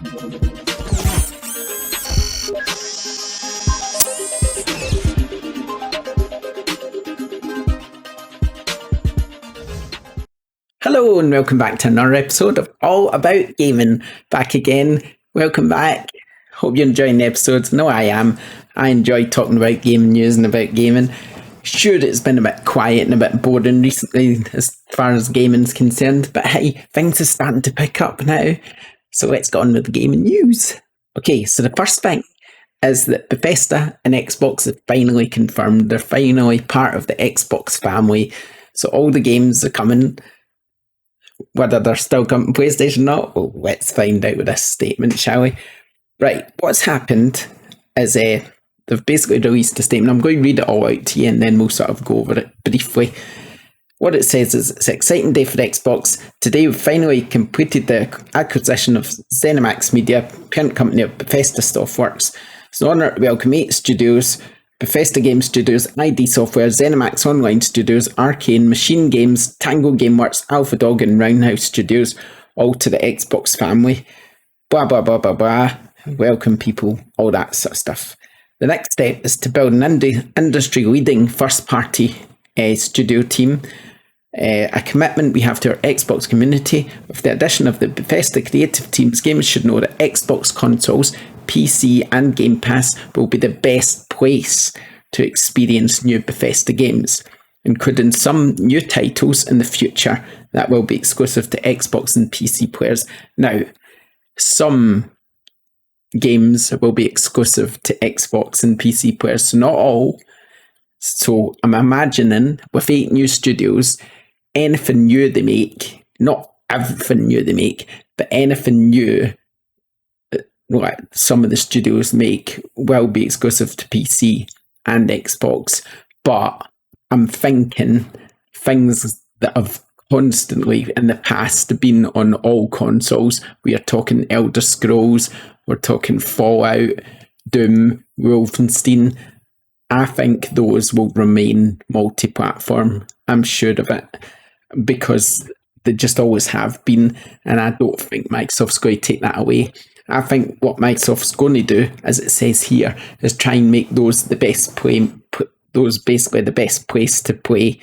Hello and welcome back to another episode of All About Gaming. Back again. Welcome back. Hope you're enjoying the episodes. No, I am. I enjoy talking about gaming news and about gaming. Sure, it's been a bit quiet and a bit boring recently as far as gaming's concerned, but hey, things are starting to pick up now. So let's get on with the gaming news. Okay, so the first thing is that Bethesda and Xbox have finally confirmed they're finally part of the Xbox family. So all the games are coming. Whether they're still coming to PlayStation or not, well, let's find out with this statement, shall we? Right, what's happened is they've basically released a statement. I'm going to read it all out to you and then we'll sort of go over it briefly. What it says is, it's an exciting day for Xbox. Today we've finally completed the acquisition of ZeniMax Media, parent company of Bethesda Softworks. It's an honour to welcome 8 studios: Bethesda Game Studios, ID Software, ZeniMax Online Studios, Arcane, Machine Games, Tango Gameworks, Alpha Dog and Roundhouse Studios, all to the Xbox family. Blah, blah, blah, blah, blah. Welcome people, all that sort of stuff. The next step is to build an industry-leading first-party studio team. A commitment we have to our Xbox community. With the addition of the Bethesda creative teams, gamers should know that Xbox consoles, PC and Game Pass will be the best place to experience new Bethesda games, including some new titles in the future that will be exclusive to Xbox and PC players. Now, some games will be exclusive to Xbox and PC players, so not all. So I'm imagining with 8 new studios, anything new they make, not everything new they make, but anything new what some of the studios make will be exclusive to PC and Xbox. But I'm thinking things that have constantly in the past been on all consoles. We are talking Elder Scrolls, we're talking Fallout, Doom, Wolfenstein. I think those will remain multi-platform. I'm sure of it, because they just always have been, and I don't think Microsoft's going to take that away. I think what Microsoft's going to do, as it says here, is try and make those the best those basically the best place to play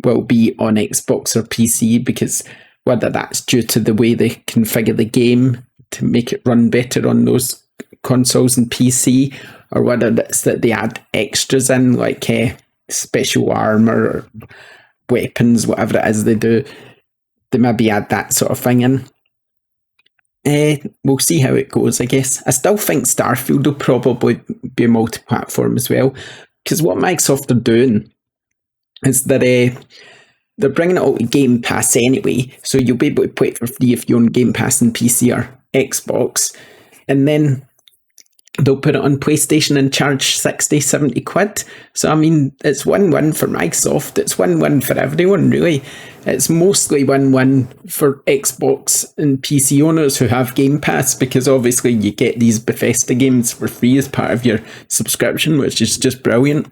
will be on Xbox or PC, because whether that's due to the way they configure the game to make it run better on those consoles and PC, or whether it's that they add extras in, like special armor or weapons, whatever it is they do, they maybe add that sort of thing in. We'll see how it goes, I guess. I still think Starfield will probably be multi-platform as well, because what Microsoft are doing is that they're bringing it all to Game Pass anyway, so you'll be able to play it for free if you own Game Pass and PC or Xbox, and then they'll put it on PlayStation and charge 60, 70 quid. So, I mean, it's win-win for Microsoft. It's win-win for everyone, really. It's mostly win-win for Xbox and PC owners who have Game Pass, because obviously you get these Bethesda games for free as part of your subscription, which is just brilliant.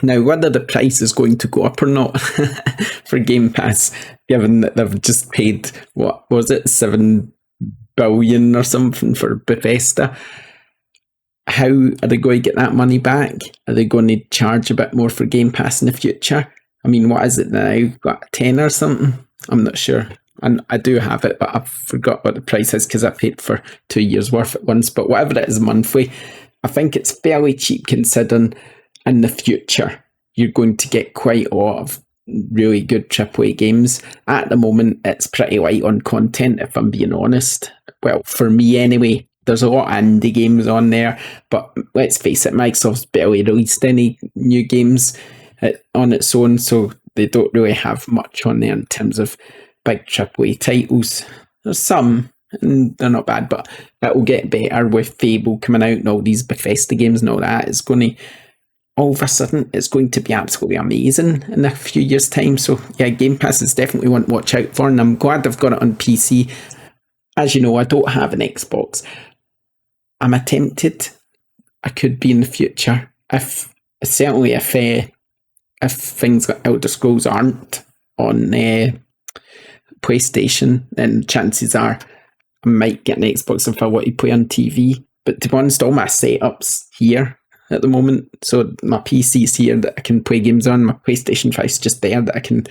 Now, whether the price is going to go up or not for Game Pass, given that they've just paid, what was it, 7 billion or something for Bethesda, how are they going to get that money back? Are they going to charge a bit more for Game Pass in the future? I mean, what is it now? Got 10 or something? I'm not sure. And I do have it, but I forgot what the price is because I paid for 2 years worth at once. But whatever it is monthly, I think it's fairly cheap considering in the future you're going to get quite a lot of really good AAA games. At the moment, it's pretty light on content, if I'm being honest. Well, for me anyway. There's a lot of indie games on there, but let's face it, Microsoft's barely released any new games on its own, so they don't really have much on there in terms of big AAA titles. There's some, and they're not bad, but that will get better with Fable coming out and all these Bethesda games and all that. It's going to, all of a sudden, it's going to be absolutely amazing in a few years' time. So yeah, Game Pass is definitely one to watch out for, and I'm glad I've got it on PC. As you know, I don't have an Xbox. I'm tempted. I could be in the future. If things like Elder Scrolls aren't on PlayStation, then chances are I might get an Xbox if I want to play on TV. But to be honest, all my setup's here at the moment. So my PC's here that I can play games on. My PlayStation 5's just there that I can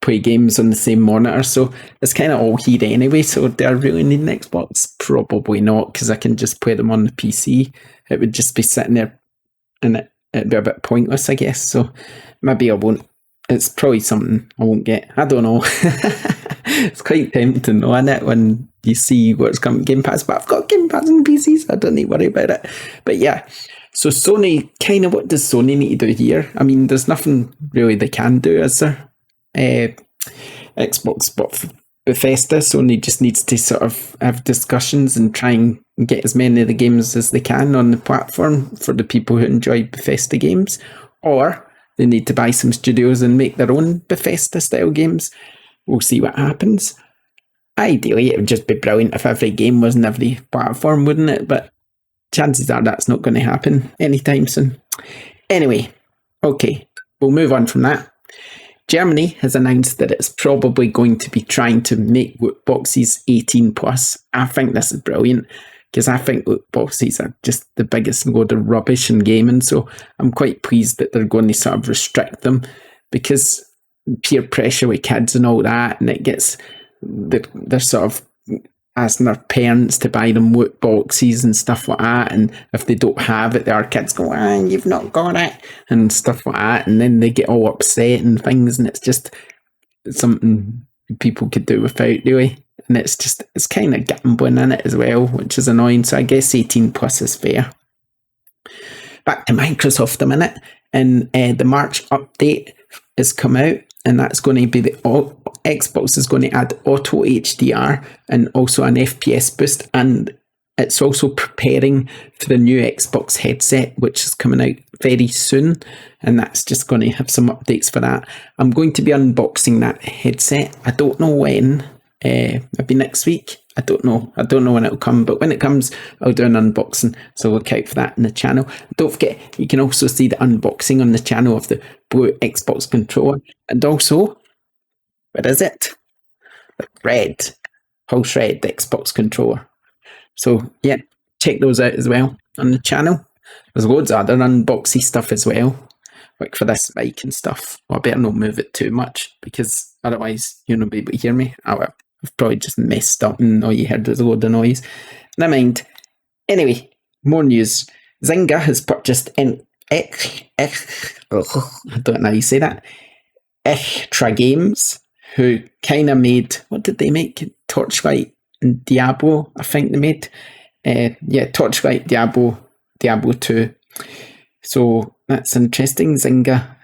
play games on the same monitor. So it's kind of all here anyway. So do I really need an Xbox? Probably not, because I can just play them on the PC. It would just be sitting there and it'd be a bit pointless, I guess. So maybe I won't. It's probably something I won't get. I don't know. It's quite tempting, though, isn't it, when you see what's coming Game Pass? But I've got Game Pass on PC, so I don't need to worry about it. But yeah, so Sony, kind of what does Sony need to do here? I mean, there's nothing really they can do, is there? Xbox, but Bethesda, Sony just needs to sort of have discussions and try and get as many of the games as they can on the platform for the people who enjoy Bethesda games, or they need to buy some studios and make their own Bethesda style games. We'll see what happens. Ideally, it would just be brilliant if every game was on every platform, wouldn't it? But chances are that's not going to happen anytime soon. Anyway, okay, we'll move on from that. Germany has announced that it's probably going to be trying to make loot boxes 18 plus. I think this is brilliant, because I think loot boxes are just the biggest load of rubbish in gaming. So I'm quite pleased that they're going to sort of restrict them, because peer pressure with kids and all that, and it gets, they're sort of asking their parents to buy them loot boxes and stuff like that, and if they don't have it, their kids go, you've not got it, and stuff like that, and then they get all upset and things, and it's just something people could do without, really. And it's kind of gambling in it as well, which is annoying. So I guess 18 plus is fair. Back to Microsoft a minute, and the March update has come out, and that's going to be Xbox is going to add auto HDR and also an FPS boost, and it's also preparing for the new Xbox headset, which is coming out very soon, and that's just going to have some updates for that. I'm going to be unboxing that headset. I don't know when. Maybe next week. I don't know when it'll come, but when it comes, I'll do an unboxing, so look out for that in the channel. Don't forget, you can also see the unboxing on the channel of the blue Xbox controller, and also, what is it? The pulse red Xbox controller. So yeah, check those out as well on the channel. There's loads of other unboxing stuff as well, like for this mic and stuff. Well, I better not move it too much, because otherwise you'll not be able to hear me. I've probably just messed up and all you heard was a load of noise. Never mind. Anyway, more news. Zynga has purchased I don't know how you say that. Extra Games, who kind of made, what did they make? Torchlight and Diablo, I think they made. Torchlight, Diablo 2. So that's interesting. Zynga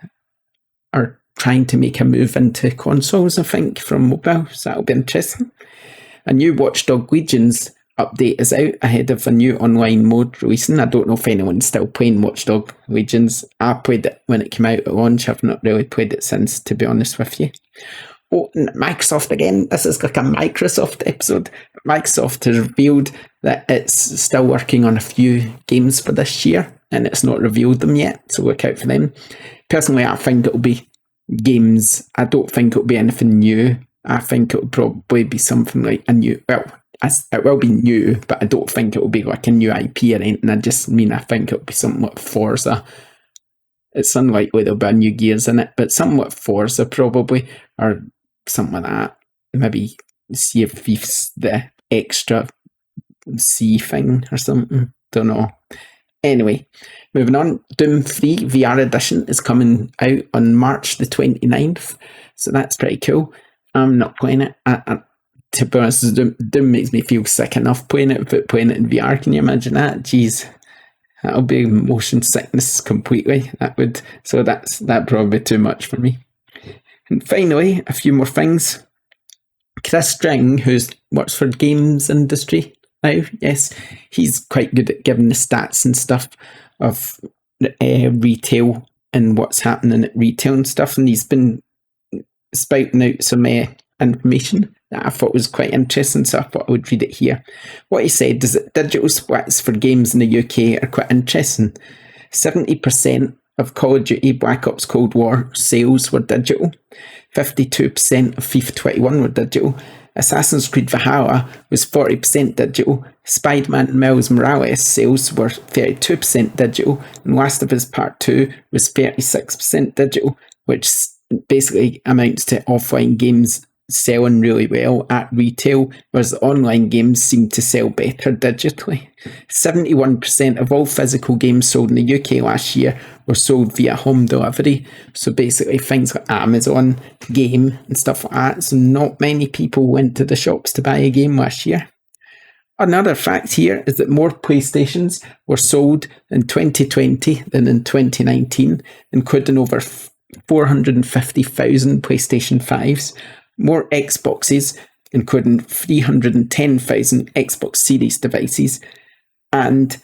are trying to make a move into consoles, I think, from mobile, so that'll be interesting. A new Watchdog Legions update is out ahead of a new online mode releasing. I don't know if anyone's still playing Watchdog Legions. I played it when it came out at launch. I've not really played it since, to be honest with you. Oh, Microsoft again. This is like a Microsoft episode. Microsoft has revealed that it's still working on a few games for this year, and it's not revealed them yet, so look out for them. Personally, I think it'll be games. I don't think it'll be anything new. I think it'll probably be something like a new, it will be new, but I don't think it'll be like a new IP or anything. I just mean I think it'll be something like Forza. It's unlikely there'll be a new Gears in it, but something like Forza probably, or something like that. Maybe Sea of Thieves, the extra sea thing or something. Don't know. Anyway, moving on, Doom 3 VR Edition is coming out on March the 29th, so that's pretty cool. I'm not playing it. To be honest, Doom makes me feel sick enough playing it, but playing it in VR, can you imagine that? Jeez, that'll be motion sickness completely. That'd probably be too much for me. And finally, a few more things. Chris String, who works for the games industry now, yes, he's quite good at giving the stats and stuff of retail and what's happening at retail and stuff, and he's been spouting out some information that I thought was quite interesting, so I thought I would read it here. What he said is that digital splits for games in the UK are quite interesting. 70% of Call of Duty Black Ops Cold War sales were digital, 52% of FIFA 21 were digital, Assassin's Creed Valhalla was 40% digital. Spider-Man and Miles Morales sales were 32% digital. And Last of Us Part 2 was 36% digital, which basically amounts to offline games selling really well at retail, whereas online games seem to sell better digitally. 71% of all physical games sold in the UK last year were sold via home delivery. So basically things like Amazon, Game and stuff like that. So not many people went to the shops to buy a game last year. Another fact here is that more PlayStations were sold in 2020 than in 2019, including over 450,000 PlayStation 5s. More Xboxes, including 310,000 Xbox Series devices, and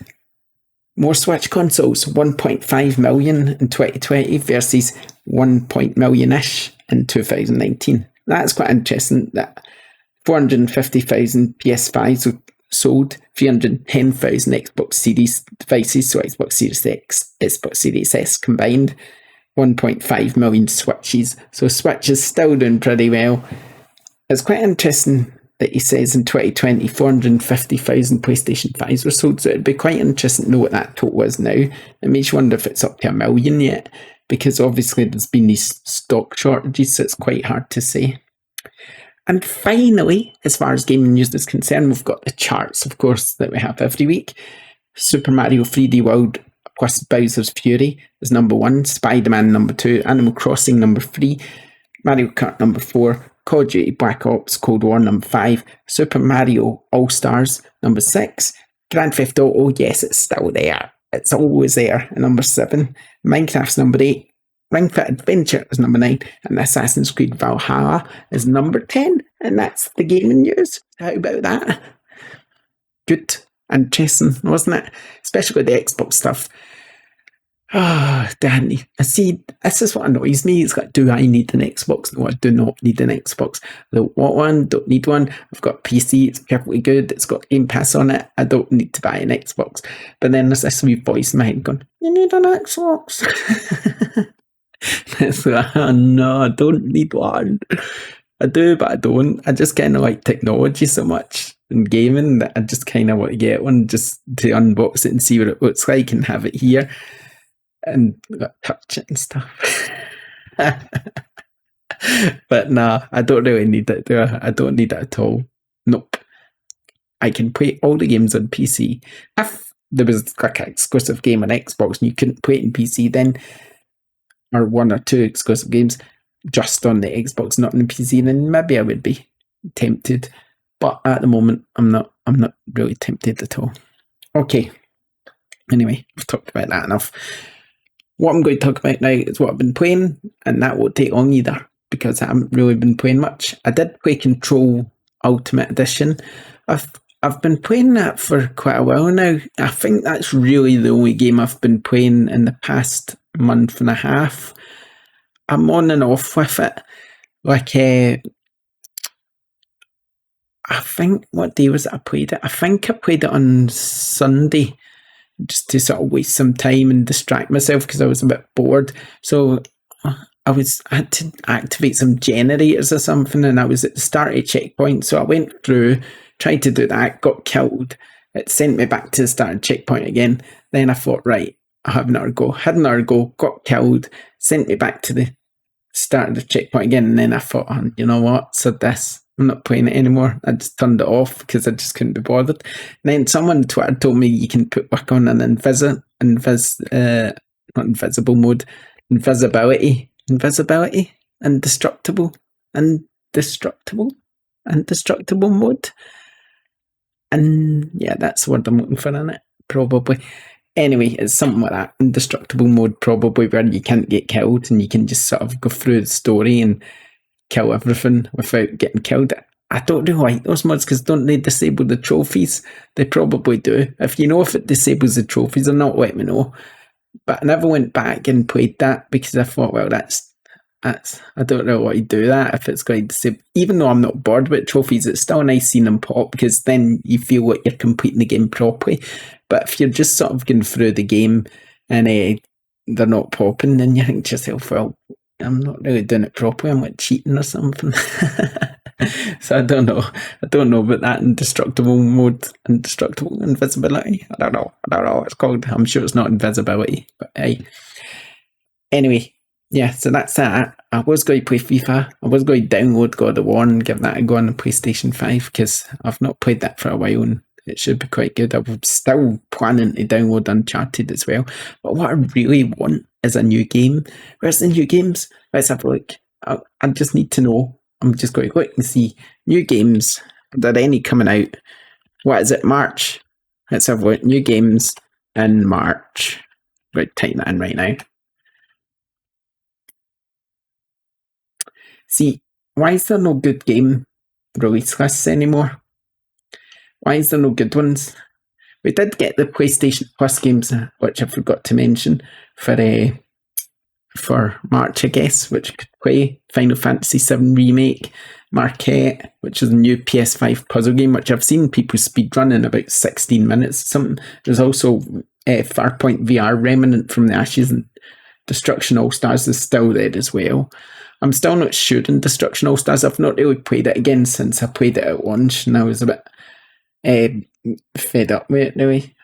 more Switch consoles, 1.5 million in 2020 versus 1 million-ish in 2019. That's quite interesting that 450,000 PS5s were sold, 310,000 Xbox Series devices, so Xbox Series X, Xbox Series S combined, 1.5 million Switches. So Switch is still doing pretty well. It's quite interesting that he says in 2020 450,000 PlayStation 5s were sold, so it'd be quite interesting to know what that total is now. It makes you wonder if it's up to 1 million yet, because obviously there's been these stock shortages, so it's quite hard to say. And finally, as far as gaming news is concerned, we've got the charts, of course, that we have every week. Super Mario 3D World plus Bowser's Fury is number 1, Spider-Man number 2, Animal Crossing number 3, Mario Kart number 4, Call of Duty Black Ops Cold War number 5, Super Mario All-Stars number 6, Grand Theft Auto, yes, it's still there. It's always there, at number 7, Minecraft's number 8, Ring Fit Adventure is number 9, and Assassin's Creed Valhalla is number 10, and that's the gaming news. How about that? Good. Interesting, wasn't it? Especially with the Xbox stuff. Oh, Danny. I see, this is what annoys me. It's like, do I need an Xbox? No, I do not need an Xbox. I don't want one, don't need one. I've got a PC, it's perfectly good. It's got Game Pass on it. I don't need to buy an Xbox. But then there's this wee voice in my head going, you need an Xbox. It's like, oh, no, I don't need one. I do, but I don't. I just kind of like technology so much in gaming that I just kind of want to get one just to unbox it and see what it looks like and have it here and touch it and stuff. But nah, I don't really need it, do I? I don't need it at all. Nope. I can play all the games on PC. If there was like an exclusive game on Xbox and you couldn't play it in PC, then, or 1 or 2 exclusive games just on the Xbox, not on the PC, then maybe I would be tempted. But at the moment, I'm not really tempted at all. Okay. Anyway, we've talked about that enough. What I'm going to talk about now is what I've been playing, and that won't take long either, because I haven't really been playing much. I did play Control Ultimate Edition. I've been playing that for quite a while now. I think that's really the only game I've been playing in the past month and a half. I'm on and off with it. Like, I think, what day was it I played it? I think I played it on Sunday, just to sort of waste some time and distract myself because I was a bit bored. So I had to activate some generators or something, and I was at the start of a checkpoint. So I went through, tried to do that, got killed. It sent me back to the start of the checkpoint again. Then I thought, right, I'll have another go. Had another go, got killed, sent me back to the start of the checkpoint again. And then I thought, oh, you know what? So I'm not playing it anymore. I just turned it off because I just couldn't be bothered. And then someone on Twitter told me you can work on an invisible mode, indestructible mode. And yeah, that's the word I'm looking for in it, probably. Anyway, it's something like that. Indestructible mode, probably, where you can't get killed and you can just sort of go through the story and kill everything without getting killed. I don't really like those mods because don't they disable the trophies? They probably do. If you know if it disables the trophies or not, let me know. But I never went back and played that because I thought, well, that's I don't know why you do that if it's going to disable. Even though I'm not bored with trophies, it's still nice seeing them pop because then you feel like you're completing the game properly. But if you're just sort of going through the game and they're not popping, then you think to yourself, well, I'm not really doing it properly. I'm like cheating or something. So I don't know. I don't know about that indestructible mode, indestructible invisibility. I don't know. I don't know what it's called. I'm sure it's not invisibility, but hey. Anyway, yeah, so that's that. I was going to play FIFA. I was going to download God of War and give that a go on the PlayStation 5 because I've not played that for a while and it should be quite good. I'm still planning to download Uncharted as well. But what I really want is a new game. Where's the new games? Let's have a look. I just need to know. I'm just going to look and see new games. Are there any coming out? What is it? March. Let's have a look. New games in March. I'm going to type that in right now. See, why is there no good game release lists anymore? Why is there no good ones? We did get the PlayStation Plus games, which I forgot to mention, for March, I guess, which could play Final Fantasy VII Remake, Marquette, which is a new PS5 puzzle game, which I've seen people speedrun in about 16 minutes. There's also Farpoint VR Remnant from the Ashes, and Destruction All Stars is still there as well. I'm still not sure in Destruction All Stars. I've not really played it again since I played it at launch, and I was a bit fed up with it, really.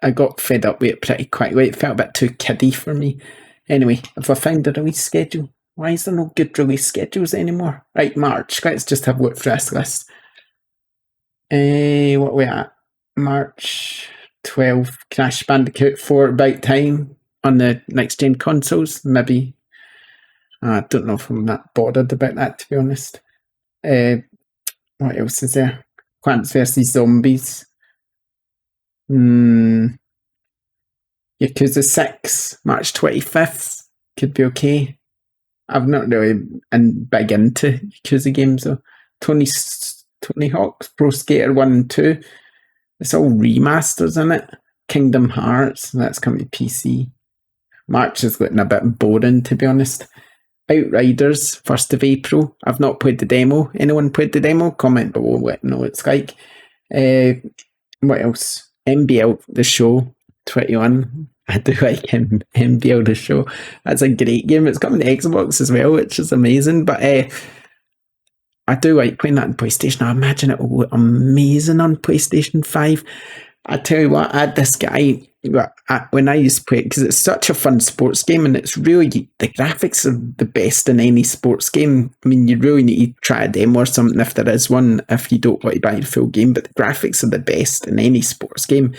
I got fed up with it pretty quickly. It felt a bit too kiddie for me. Anyway, if I found a release schedule, why is there no good release schedules anymore? Right, March. Let's just have a look for this list. What are we at? March 12th. Crash Bandicoot 4 About Time on the next gen consoles. Maybe. I don't know if I'm that bothered about that, to be honest. What else is there? Plants vs. Zombies. Yakuza 6, March 25th. Could be okay. I've not really been big into Yakuza games, though. Tony Hawk's Pro Skater 1 and 2. It's all remasters in it. Kingdom Hearts, that's coming to PC. March is getting a bit boring, to be honest. Outriders, 1st of April. I've not played the demo. Anyone played the demo? Comment below, let me know what it's like. What else? MBL, the show, 21. I do like MBL, the show. That's a great game. It's coming to Xbox as well, which is amazing. But I do like playing that on PlayStation. I imagine it will look amazing on PlayStation 5. I tell you what, I had this guy when I used to play it, because it's such a fun sports game, and it's really, the graphics are the best in any sports game. I mean, you really need to try a demo or something if there is one, if you don't want to buy the full game, but the graphics are the best in any sports game.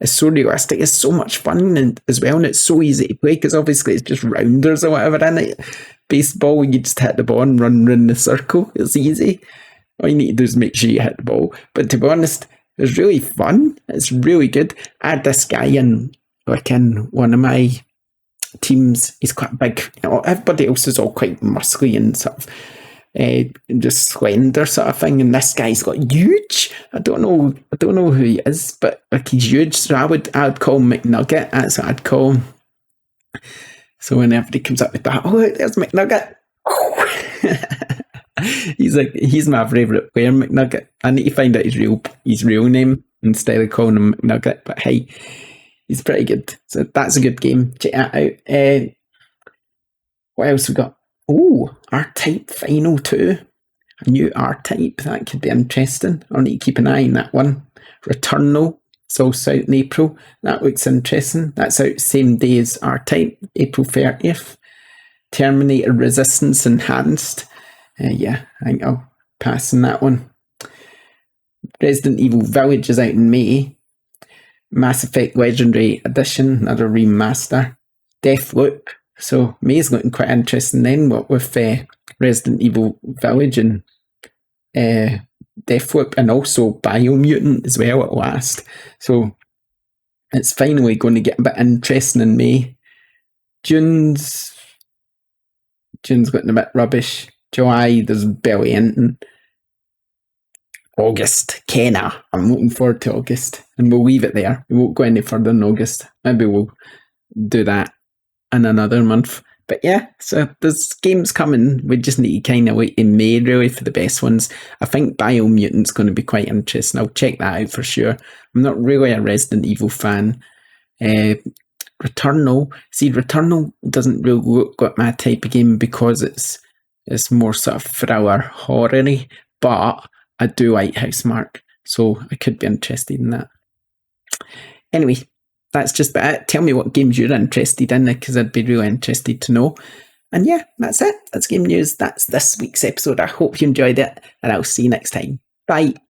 It's so realistic, it's so much fun and as well, and it's so easy to play, because obviously it's just rounders or whatever in it. Baseball, you just hit the ball and run around the circle. It's easy. All you need to do is make sure you hit the ball. But to be honest, it's really fun. It's really good. I had this guy in one of my teams. He's quite big. Everybody else is all quite muscly and sort of just slender sort of thing. And this guy's got huge. I don't know who he is, but he's huge. So I would call him McNugget. That's what I'd call him. So when everybody comes up with that, oh, there's McNugget. He's my favourite player, McNugget. I need to find out his real name instead of calling him McNugget. But hey, he's pretty good. So that's a good game. Check that out. What else we got? Oh, R-Type Final 2. A new R-Type. That could be interesting. I'll need to keep an eye on that one. Returnal. It's also out in April. That looks interesting. That's out same day as R-Type, April 30th. Terminator Resistance Enhanced. I think I'll pass on that one. Resident Evil Village is out in May. Mass Effect Legendary Edition, another remaster. Deathloop. So May's looking quite interesting then, what with Resident Evil Village and Deathloop, and also Biomutant as well at last. So it's finally going to get a bit interesting in May. June's getting a bit rubbish. July, there's barely anything. August, Kenna. I'm looking forward to August. And we'll leave it there. We won't go any further in August. Maybe we'll do that in another month. But yeah, so there's games coming. We just need to kind of wait in May, really, for the best ones. I think Biomutant's going to be quite interesting. I'll check that out for sure. I'm not really a Resident Evil fan. Returnal. See, Returnal doesn't really look like my type of game because it's more sort of thriller, horror-y. but I do like Housemarque, so I could be interested in that. Anyway, that's just about it. Tell me what games you're interested in, because I'd be really interested to know. And yeah, that's it. That's game news. That's this week's episode. I hope you enjoyed it, and I'll see you next time. Bye.